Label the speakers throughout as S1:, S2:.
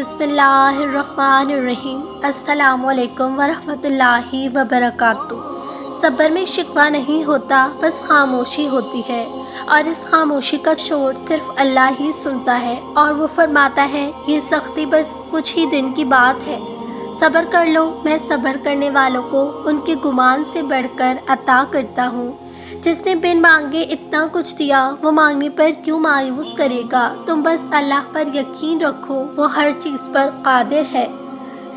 S1: بسم اللہ الرحمن الرحیم۔ السلام علیکم ورحمۃ اللہ وبرکاتہ۔ صبر میں شکوہ نہیں ہوتا، بس خاموشی ہوتی ہے، اور اس خاموشی کا شور صرف اللہ ہی سنتا ہے، اور وہ فرماتا ہے یہ سختی بس کچھ ہی دن کی بات ہے، صبر کر لو، میں صبر کرنے والوں کو ان کے گمان سے بڑھ کر عطا کرتا ہوں۔ جس نے بن مانگے اتنا کچھ دیا، وہ مانگنے پر کیوں مایوس کرے گا؟ تم بس اللہ پر یقین رکھو، وہ ہر چیز پر قادر ہے۔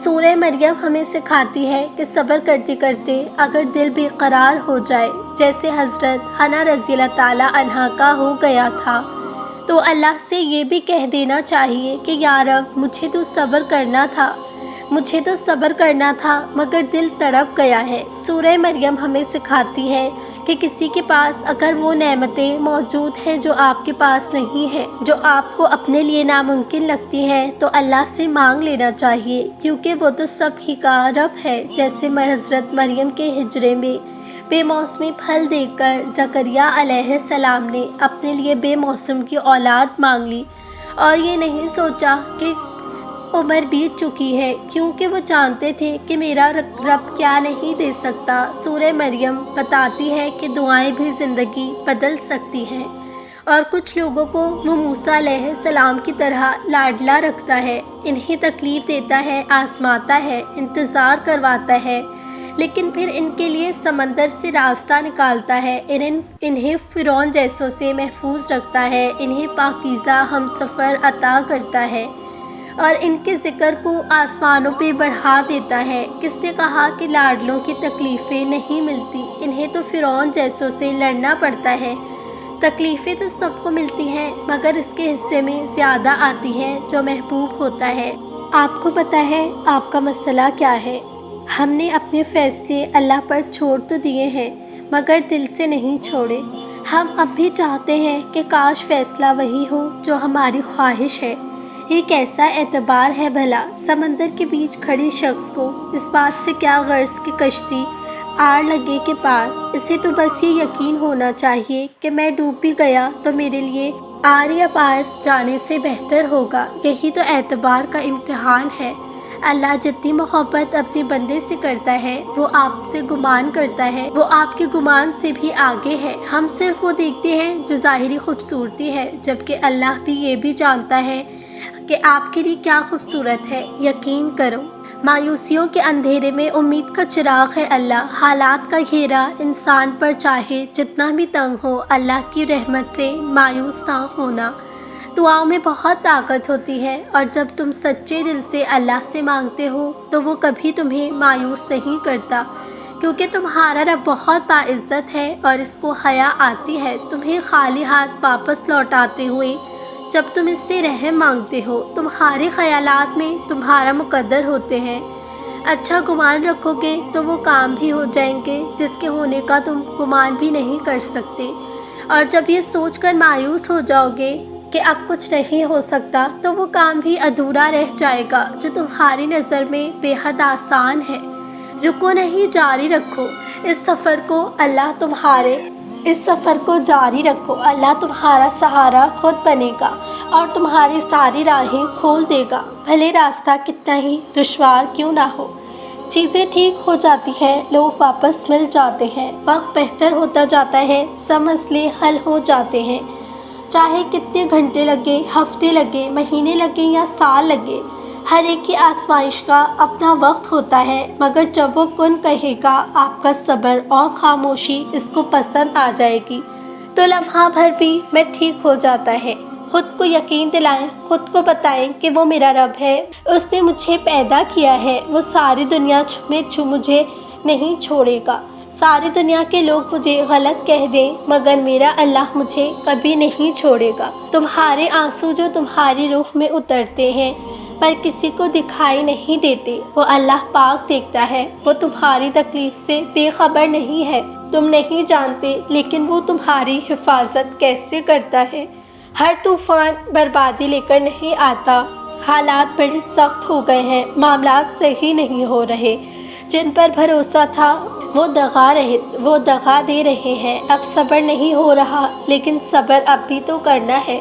S1: سورہ مریم ہمیں سکھاتی ہے کہ صبر کرتے کرتے اگر دل بے قرار ہو جائے، جیسے حضرت حنا رضی اللہ تعالیٰ عنہا کا ہو گیا تھا، تو اللہ سے یہ بھی کہہ دینا چاہیے کہ یا رب، مجھے تو صبر کرنا تھا مگر دل تڑپ گیا ہے۔ سورہ مریم ہمیں سکھاتی ہے کہ کسی کے پاس اگر وہ نعمتیں موجود ہیں جو آپ کے پاس نہیں ہیں، جو آپ کو اپنے لیے ناممکن لگتی ہے، تو اللہ سے مانگ لینا چاہیے، کیونکہ وہ تو سب ہی کا رب ہے۔ جیسے حضرت مریم کے حجرے میں بے موسمی پھل دیکھ کر زکریا علیہ السلام نے اپنے لیے بے موسم کی اولاد مانگ لی، اور یہ نہیں سوچا کہ عمر بیت چکی ہے، کیونکہ وہ جانتے تھے کہ میرا رب کیا نہیں دے سکتا۔ سورہ مریم بتاتی ہے کہ دعائیں بھی زندگی بدل سکتی ہیں، اور کچھ لوگوں کو وہ موسیٰ علیہ السلام کی طرح لاڈلا رکھتا ہے، انہیں تکلیف دیتا ہے، آزماتا ہے، انتظار کرواتا ہے، لیکن پھر ان کے لیے سمندر سے راستہ نکالتا ہے، انہیں فرعون جیسوں سے محفوظ رکھتا ہے، انہیں پاکیزہ ہم سفر عطا کرتا ہے، اور ان کے ذکر کو آسمانوں پہ بڑھا دیتا ہے۔ کس نے کہا کہ لاڈلوں کی تکلیفیں نہیں ملتی؟ انہیں تو فرعون جیسوں سے لڑنا پڑتا ہے۔ تکلیفیں تو سب کو ملتی ہیں، مگر اس کے حصے میں زیادہ آتی ہیں جو محبوب ہوتا ہے۔ آپ کو پتہ ہے آپ کا مسئلہ کیا ہے؟ ہم نے اپنے فیصلے اللہ پر چھوڑ تو دیے ہیں، مگر دل سے نہیں چھوڑے۔ ہم اب بھی چاہتے ہیں کہ کاش فیصلہ وہی ہو جو ہماری خواہش ہے۔ یہ کیسا اعتبار ہے بھلا؟ سمندر کے بیچ کھڑے شخص کو اس بات سے کیا غرض کہ کشتی آڑ لگے کے پار؟ اسے تو بس یہ یقین ہونا چاہیے کہ میں ڈوب بھی گیا تو میرے لیے آر یا پار جانے سے بہتر ہوگا۔ یہی تو اعتبار کا امتحان ہے۔ اللہ جتنی محبت اپنے بندے سے کرتا ہے، وہ آپ سے گمان کرتا ہے، وہ آپ کے گمان سے بھی آگے ہے۔ ہم صرف وہ دیکھتے ہیں جو ظاہری خوبصورتی ہے، جبکہ اللہ بھی یہ بھی جانتا ہے کہ آپ کے لیے کیا خوبصورت ہے۔ یقین کرو، مایوسیوں کے اندھیرے میں امید کا چراغ ہے اللہ۔ حالات کا گھیرا انسان پر چاہے جتنا بھی تنگ ہو، اللہ کی رحمت سے مایوس نہ ہونا۔ دعاؤں میں بہت طاقت ہوتی ہے، اور جب تم سچے دل سے اللہ سے مانگتے ہو تو وہ کبھی تمہیں مایوس نہیں کرتا، کیونکہ تمہارا رب بہت باعزت ہے، اور اس کو حیا آتی ہے تمہیں خالی ہاتھ واپس لوٹاتے ہوئے۔ جب تم اس سے رحم مانگتے ہو، تمہارے خیالات میں تمہارا مقدر ہوتے ہیں۔ اچھا گمان رکھو گے تو وہ کام بھی ہو جائیں گے جس کے ہونے کا تم گمان بھی نہیں کر سکتے، اور جب یہ سوچ کر مایوس ہو جاؤ گے کہ اب کچھ نہیں ہو سکتا، تو وہ کام بھی ادھورا رہ جائے گا جو تمہاری نظر میں بے حد آسان ہے۔ رکو نہیں، جاری رکھو اس سفر کو جاری رکھو، اللہ تمہارا سہارا خود بنے گا، اور تمہاری ساری راہیں کھول دے گا، بھلے راستہ کتنا ہی دشوار کیوں نہ ہو۔ چیزیں ٹھیک ہو جاتی ہیں، لوگ واپس مل جاتے ہیں، وقت بہتر ہوتا جاتا ہے، سب مسئلے حل ہو جاتے ہیں، چاہے کتنے گھنٹے لگے، ہفتے لگے، مہینے لگے یا سال لگے۔ ہر ایک کی آزمائش کا اپنا وقت ہوتا ہے، مگر جب وہ کن کہے گا، آپ کا صبر اور خاموشی اس کو پسند آ جائے گی، تو لمحہ بھر بھی میں ٹھیک ہو جاتا ہے۔ خود کو یقین دلائیں، خود کو بتائیں کہ وہ میرا رب ہے، اس نے مجھے پیدا کیا ہے، وہ ساری دنیا میں مجھے نہیں چھوڑے گا۔ ساری دنیا کے لوگ مجھے غلط کہہ دیں، مگر میرا اللہ مجھے کبھی نہیں چھوڑے گا۔ تمہارے آنسو جو تمہاری روح میں اترتے ہیں پر کسی کو دکھائی نہیں دیتے، وہ اللہ پاک دیکھتا ہے۔ وہ تمہاری تکلیف سے بے خبر نہیں ہے، تم نہیں جانتے، لیکن وہ تمہاری حفاظت کیسے کرتا ہے۔ ہر طوفان بربادی لے کر نہیں آتا۔ حالات بڑے سخت ہو گئے ہیں، معاملات صحیح نہیں ہو رہے، جن پر بھروسہ تھا وہ دغا دے رہے ہیں۔ اب صبر نہیں ہو رہا، لیکن صبر اب بھی تو کرنا ہے۔